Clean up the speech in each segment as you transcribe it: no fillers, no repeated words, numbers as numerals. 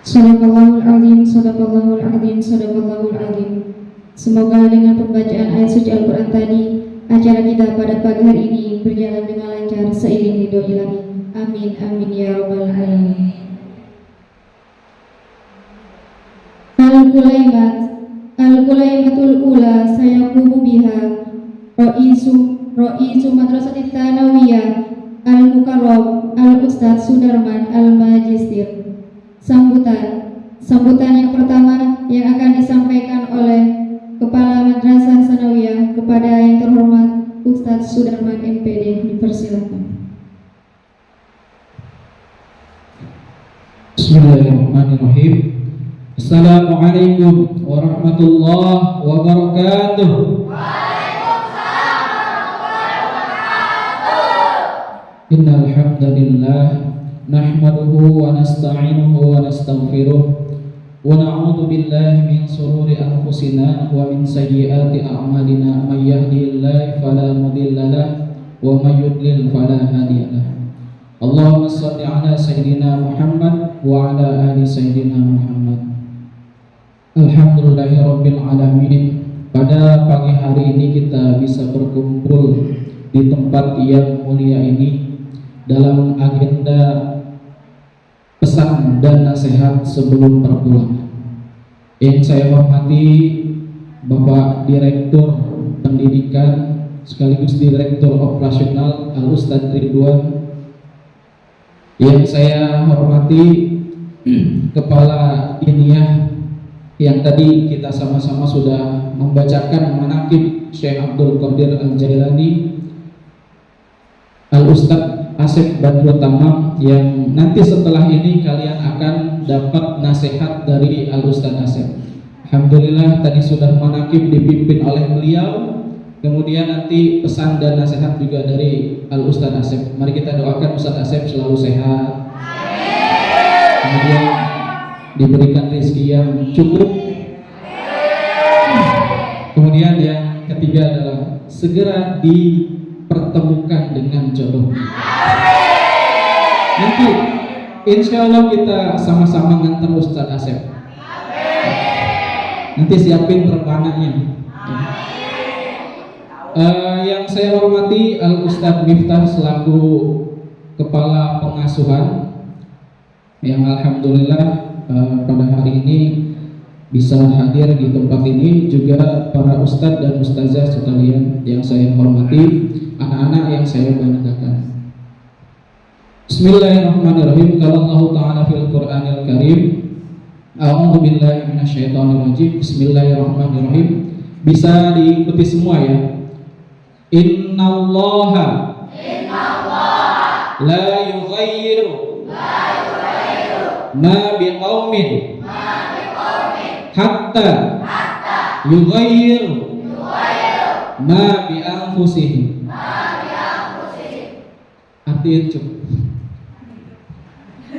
Sadaqallahul azim, sadaqallahul azim, sadaqallahul azim. Semoga dengan pembacaan ayat suci Al-Quran tadi, acara kita pada pagi hari ini berjalan dengan lancar seiring ridho ilahi. Amin, amin ya rabbal alamin. Al-Kulaimatul ula sayaqumu biha Ra'isu Madrasatit Thanawiyah Al-Mukarram Al-Ustadz Sudarman Al-Majistir. Sambutan yang pertama yang akan disampaikan oleh Kepala Madrasah Tsanawiyah kepada yang terhormat Ustadz Sudarman MPD, dipersilakan. Bismillahirrahmanirrahim. Assalamualaikum warahmatullahi wabarakatuh. Innal hamdalillah nahmaduhu wa nasta'inuhu wa nastaghfiruh wa na'udzu billahi min shururi anfusina wa min sayyiati a'malina may yahdihillahu fala mudilla lahu wa may yudlil fala hadiya lahu. Allahumma shalli ala sayyidina Muhammad wa ala ali sayyidina Muhammad. Alhamdulillahirabbil alamin. Pada pagi hari ini kita bisa berkumpul di tempat yang mulia ini dalam agenda pesan dan nasihat sebelum berpulang. Yang saya hormati Bapak Direktur Pendidikan sekaligus Direktur Operasional Al-Ustadz Ridwan. Yang saya hormati Kepala Diniyah yang tadi kita sama-sama sudah membacakan manaqib Syekh Abdul Qadir Al-Jailani, Al-Ustadz Asep Badrut Tamam, yang nanti setelah ini kalian akan dapat nasihat dari Al-Ustadz Asep. Alhamdulillah tadi sudah manaqib dipimpin oleh beliau. Kemudian nanti pesan dan nasihat juga dari Al-Ustadz Asep. Mari kita doakan Ustadz Asep selalu sehat, kemudian diberikan rezeki yang cukup. Kemudian yang ketiga adalah segera dipertemukan dengan jodoh. Nanti insya Allah kita sama-sama ngantar Ustadz Asep. Nanti siapin rekananya. Yang saya hormati Al-Ustadz Miftah selaku Kepala Pengasuhan, yang alhamdulillah pada hari ini bisa hadir di tempat ini, juga para ustadz dan ustazah sekalian yang saya hormati, anak-anak yang saya banggakan. Bismillahirrahmanirrahim. Qala Allah Ta'ala fil Qur'anil Karim, a'udzu billahi minasyaitonir rajim. Bismillahirrahmanirrahim. Bisa diikuti semua ya. Innallaha la yughayyiru ma biqaumin hatta yughayyiru ma bi anfusihim.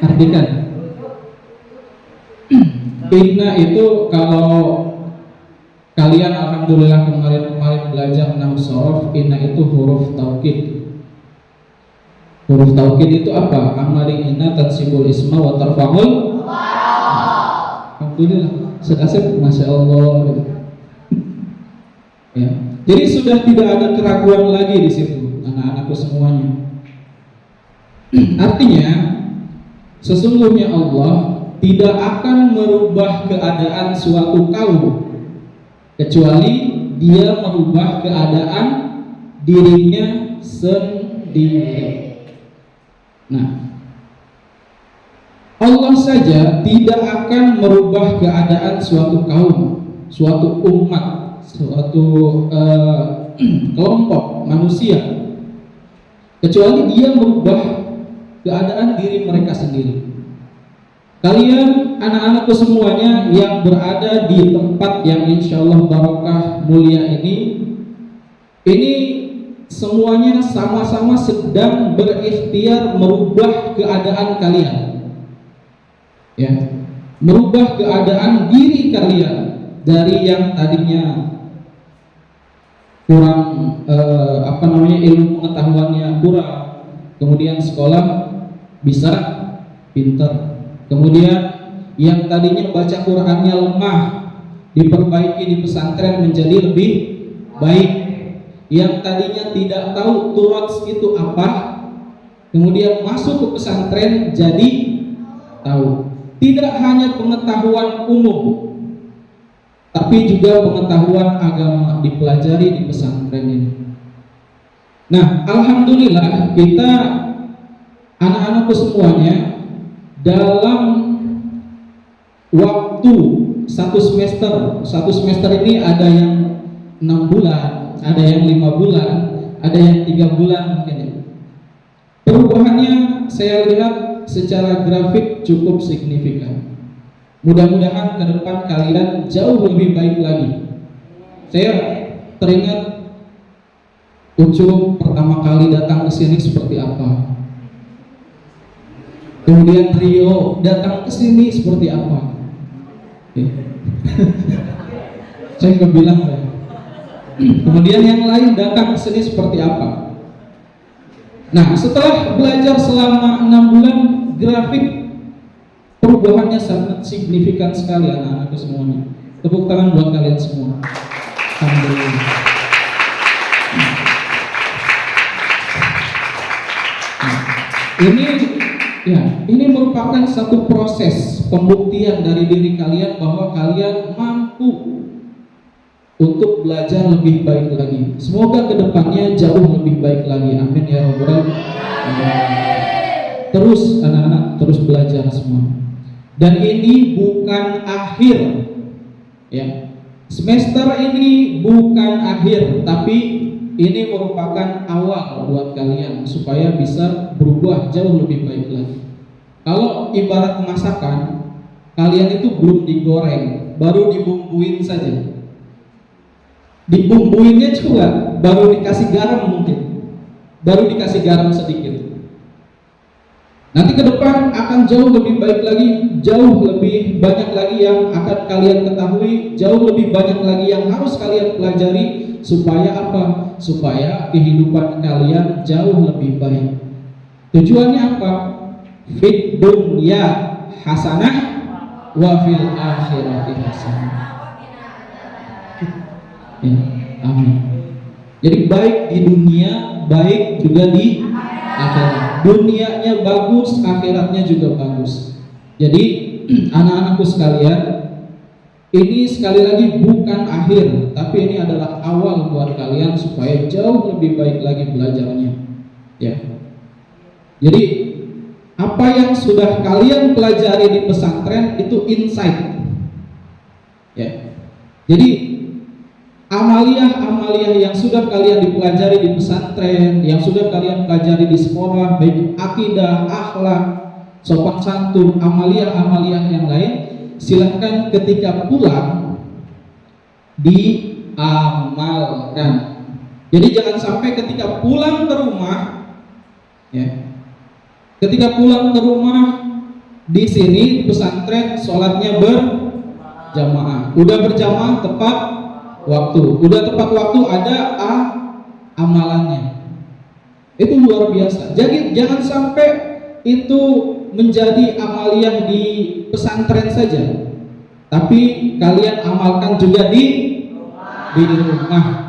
Artikan inna itu kalau kalian alhamdulillah kemarin belajar nahwu shorof, inna itu huruf taukid. Huruf taukid itu apa? Amari inna tansibul isma wa tarfa'ul. Alhamdulillah, Asep, masya Allah. Ya. Jadi sudah tidak ada keraguan lagi di situ, anak-anakku semuanya. Artinya, sesungguhnya Allah tidak akan merubah keadaan suatu kaum kecuali Dia merubah keadaan dirinya sendiri. Nah, Allah saja tidak akan merubah keadaan suatu kaum, suatu umat, suatu kelompok manusia, kecuali Dia merubah keadaan diri mereka sendiri. Kalian anak-anakku semuanya yang berada di tempat yang insya Allah barakah mulia ini semuanya sama-sama sedang berikhtiar merubah keadaan kalian, ya, merubah keadaan diri kalian dari yang tadinya kurang ilmu pengetahuannya kurang, kemudian sekolah bisa pintar, kemudian yang tadinya baca Qur'annya lemah diperbaiki di pesantren menjadi lebih baik, yang tadinya tidak tahu turats itu apa kemudian masuk ke pesantren jadi tahu. Tidak hanya pengetahuan umum, tapi juga pengetahuan agama dipelajari di pesantren ini. Nah, alhamdulillah kita anak-anakku semuanya dalam waktu satu semester ini ada yang 6 bulan, ada yang 5 bulan, ada yang 3 bulan mungkin ya. Perubahannya saya lihat secara grafik cukup signifikan. Mudah-mudahan ke depan kalian jauh lebih baik lagi. Saya teringat Ucup pertama kali datang ke sini seperti apa. Kemudian Rio datang ke sini seperti apa. Saya nggak bilang ya. Kemudian yang lain datang ke sini seperti apa. Nah, setelah belajar selama 6 bulan, grafik perubahannya sangat signifikan sekali anak-anakku semuanya. Tepuk tangan buat kalian semua. Alhamdulillah. Ini merupakan satu proses pembuktian dari diri kalian bahwa kalian mampu untuk belajar lebih baik lagi. Semoga kedepannya jauh lebih baik lagi. Amin ya rabbal alamin. Terus anak-anak terus belajar semua. Dan ini bukan akhir, ya. Semester ini bukan akhir, tapi ini merupakan awal buat kalian supaya bisa berubah jauh lebih baik lagi. Kalau ibarat masakan, kalian itu belum digoreng, baru dibumbuin saja. Dibumbuinnya juga baru dikasih garam mungkin, baru dikasih garam sedikit. Nanti ke depan akan jauh lebih baik lagi, jauh lebih banyak lagi yang akan kalian ketahui, jauh lebih banyak lagi yang harus kalian pelajari. Supaya apa? Supaya kehidupan kalian jauh lebih baik. Tujuannya apa? Fid dunya hasanah wa fil akhirati hasanah. Ya, amin. Jadi baik di dunia, baik juga di akhirat. Dunianya bagus, akhiratnya juga bagus. Jadi anak-anakku sekalian, ini sekali lagi bukan akhir, tapi ini adalah awal buat kalian supaya jauh lebih baik lagi belajarnya. Ya. Jadi apa yang sudah kalian pelajari di pesantren itu insight. Ya. Jadi amalia-amalia yang sudah kalian dipelajari di pesantren, yang sudah kalian pelajari di sekolah, baik akidah, akhlak, sopan santun, amalia-amalia yang lain, silahkan ketika pulang diamalkan. Jadi jangan sampai ketika pulang ke rumah, ya, ketika pulang ke rumah di sini di pesantren sholatnya berjamaah, udah berjamaah tepat waktu, udah tepat waktu ada amalannya. Itu luar biasa. Jadi jangan sampai itu menjadi amaliyah di pesantren saja, tapi kalian amalkan juga di rumah.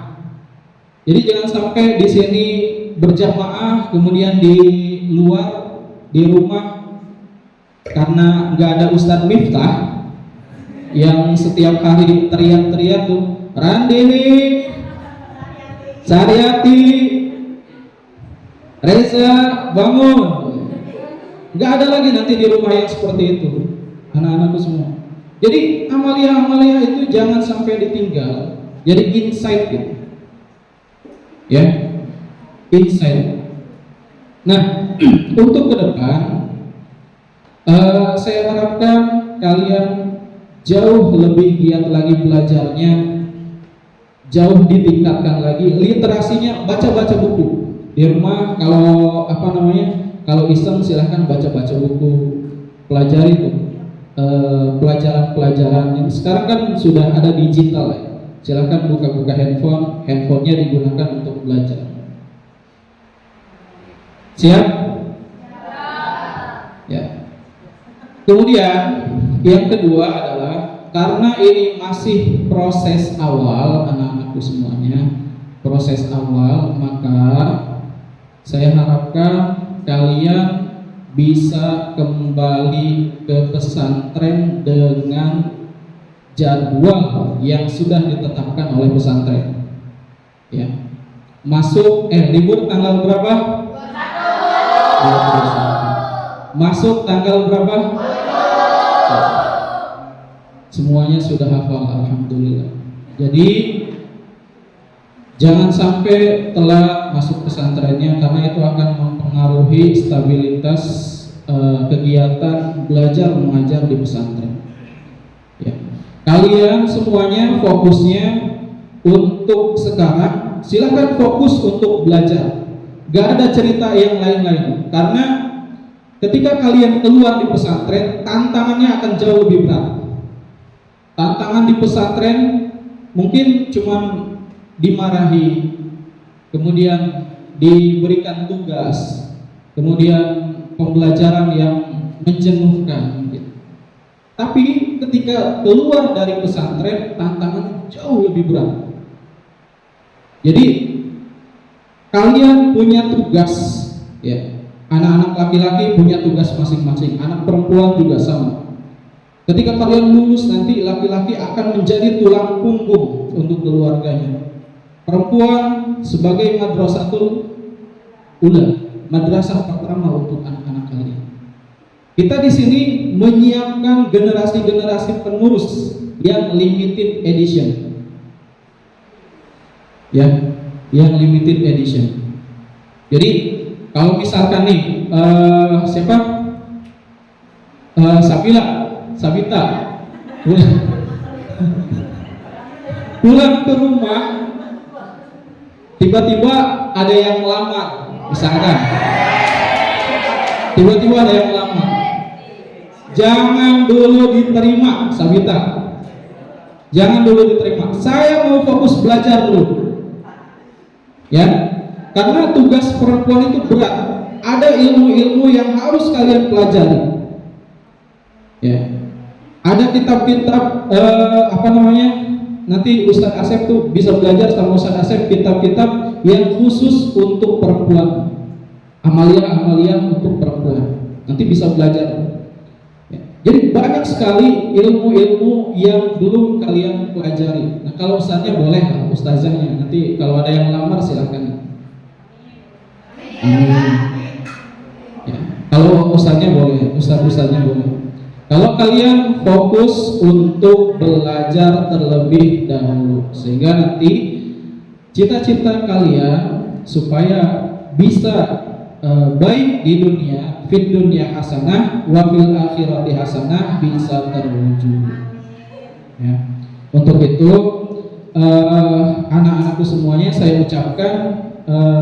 Jadi jangan sampai di sini berjamaah kemudian di luar di rumah karena nggak ada Ustadz Miftah yang setiap hari teriak-teriak tuh, Randini, Saryati, Reza, bangun. Nggak ada lagi nanti di rumah yang seperti itu, anak-anakku semua. Jadi amalia-amalia itu jangan sampai ditinggal. Jadi insight gitu, ya, insight. Nah, untuk ke depan, saya harapkan kalian jauh lebih giat lagi belajarnya, jauh ditingkatkan lagi literasinya, baca-baca buku di rumah. Kalau kalau iseng silahkan baca-baca buku, pelajari tuh pelajaran-pelajaran yang sekarang kan sudah ada digital ya. Silahkan buka-buka handphonenya digunakan untuk belajar. Siap? Ya. Kemudian Yang kedua adalah karena ini masih proses awal, anak-anakku semuanya, proses awal, maka saya harapkan kalian bisa kembali ke pesantren dengan jadwal yang sudah ditetapkan oleh pesantren. Ya. Libur tanggal berapa? 21. Masuk tanggal berapa? Semuanya sudah hafal, alhamdulillah. Jadi jangan sampai telat masuk pesantrennya, karena itu akan mempengaruhi stabilitas kegiatan belajar mengajar di pesantren. Ya. Kalian semuanya fokusnya untuk sekarang, silakan fokus untuk belajar. Gak ada cerita yang lain-lain, karena ketika kalian keluar di pesantren, tantangannya akan jauh lebih berat. Tantangan di pesantren mungkin cuma dimarahi, kemudian diberikan tugas, kemudian pembelajaran yang menjenuhkan gitu. Tapi ketika keluar dari pesantren, tantangan jauh lebih berat. Jadi kalian punya tugas, ya. Anak-anak laki-laki punya tugas masing-masing, anak perempuan juga sama. Ketika kalian lulus nanti, laki-laki akan menjadi tulang punggung untuk keluarganya. Perempuan sebagai madrasatul ula, madrasah pertama untuk anak-anak kalian. Kita di sini menyiapkan generasi-generasi penerus yang limited edition. Ya, yang limited edition. Jadi kalau misalkan nih Sabita pulang ke rumah, tiba-tiba ada yang lamar, misalkan tiba-tiba ada yang lamar, jangan dulu diterima, Sabita, jangan dulu diterima. Saya mau fokus belajar dulu, ya, karena tugas perempuan itu berat. Ada ilmu-ilmu yang harus kalian pelajari, ya. Ada kitab-kitab nanti Ustadz Asep tuh bisa belajar sama Ustadz Asep kitab-kitab yang khusus untuk perempuan, amalia-amalia untuk perempuan. Nanti bisa belajar. Ya. Jadi banyak sekali ilmu-ilmu yang belum kalian pelajari. Nah, kalau ustaznya boleh lah, ustazahnya. Nanti kalau ada yang lamar silahkan. Ya. Kalau ustaznya boleh, ustaznya boleh. Kalau kalian fokus untuk belajar terlebih dahulu, sehingga nanti cita-cita kalian supaya bisa baik di dunia, fid dunya hasanah, wa fil akhirati hasanah, bisa terwujud. Ya. Untuk itu anak-anakku semuanya saya ucapkan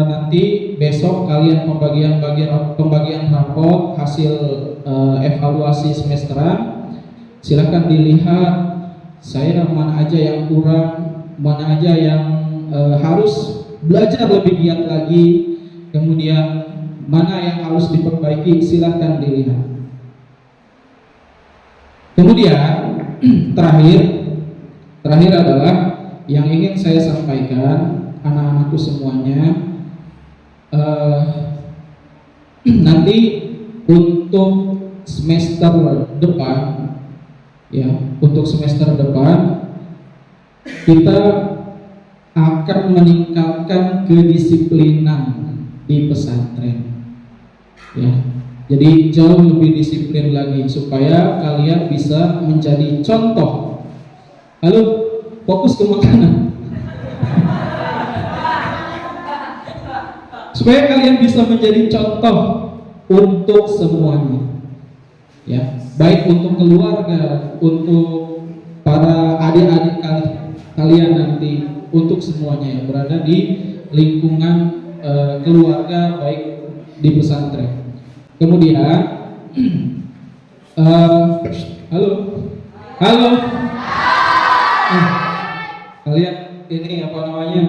nanti besok kalian pembagian raport hasil evaluasi semesteran, silahkan dilihat saya mana aja yang kurang, mana aja yang harus belajar lebih giat lagi, kemudian mana yang harus diperbaiki, silahkan dilihat. Kemudian terakhir adalah yang ingin saya sampaikan, anak-anakku semuanya, nanti untuk semester depan, ya, untuk semester depan kita akan meningkatkan kedisiplinan di pesantren, ya. Jadi jauh lebih disiplin lagi supaya kalian bisa menjadi contoh. Halo, fokus ke makanan. Supaya kalian bisa menjadi contoh untuk semuanya, ya, baik untuk keluarga, untuk para adik-adik kalian nanti, untuk semuanya yang berada di lingkungan keluarga baik di pesantren. Kemudian halo kalian ini apa namanya,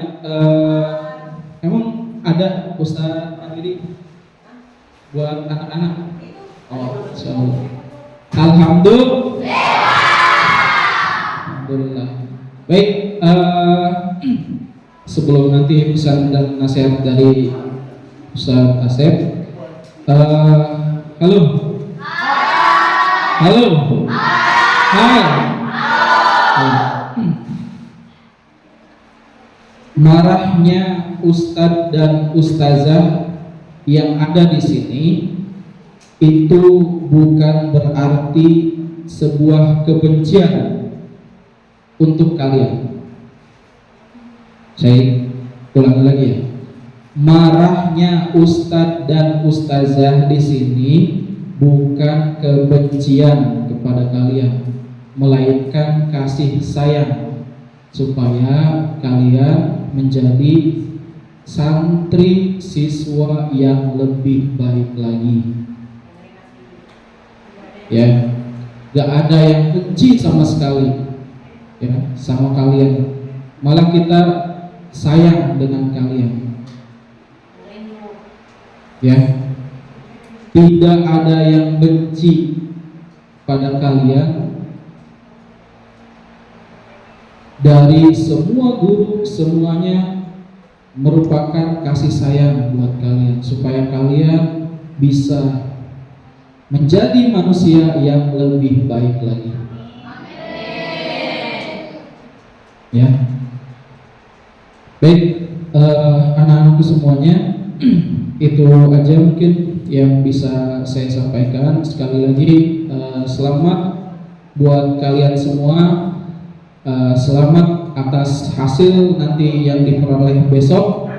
emang ada Ustaz Andri buat anak-anak? Oh, insyaallah. Alhamdulillah. Baik, sebelum nanti pesan dan nasihat dari Ustaz Asep, halo, halo, hai. Marahnya Ustadz dan Ustazah yang ada di sini itu bukan berarti sebuah kebencian untuk kalian. Saya ulangi lagi ya. Marahnya Ustadz dan Ustazah di sini bukan kebencian kepada kalian, melainkan kasih sayang supaya kalian menjadi santri siswa yang lebih baik lagi. Ya, gak ada yang benci sama sekali ya sama kalian, malah kita sayang dengan kalian. Ya, tidak ada yang benci pada kalian. Dari semua guru, semuanya merupakan kasih sayang buat kalian supaya kalian bisa menjadi manusia yang lebih baik lagi. Ya, baik, anak-anakku semuanya, itu aja mungkin yang bisa saya sampaikan. Sekali lagi, selamat buat kalian semua. Selamat atas hasil nanti yang diperoleh besok.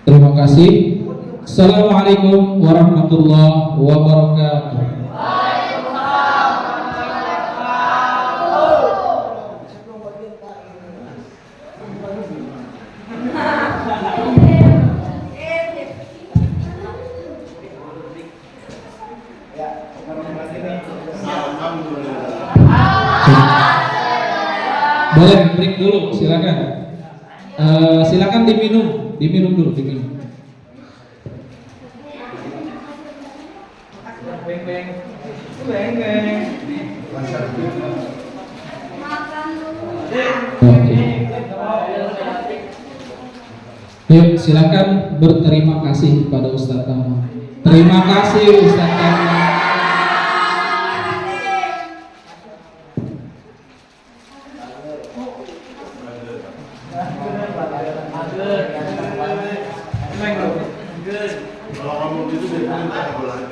Terima kasih. Assalamualaikum warahmatullahi wabarakatuh. Boleh break dulu, silakan. Silakan diminum dulu. Oke. Yuk, silakan berterima kasih kepada Ustadz Tama. Terima kasih Ustadz Tama. Kalau kamu gitu biasanya tak boleh.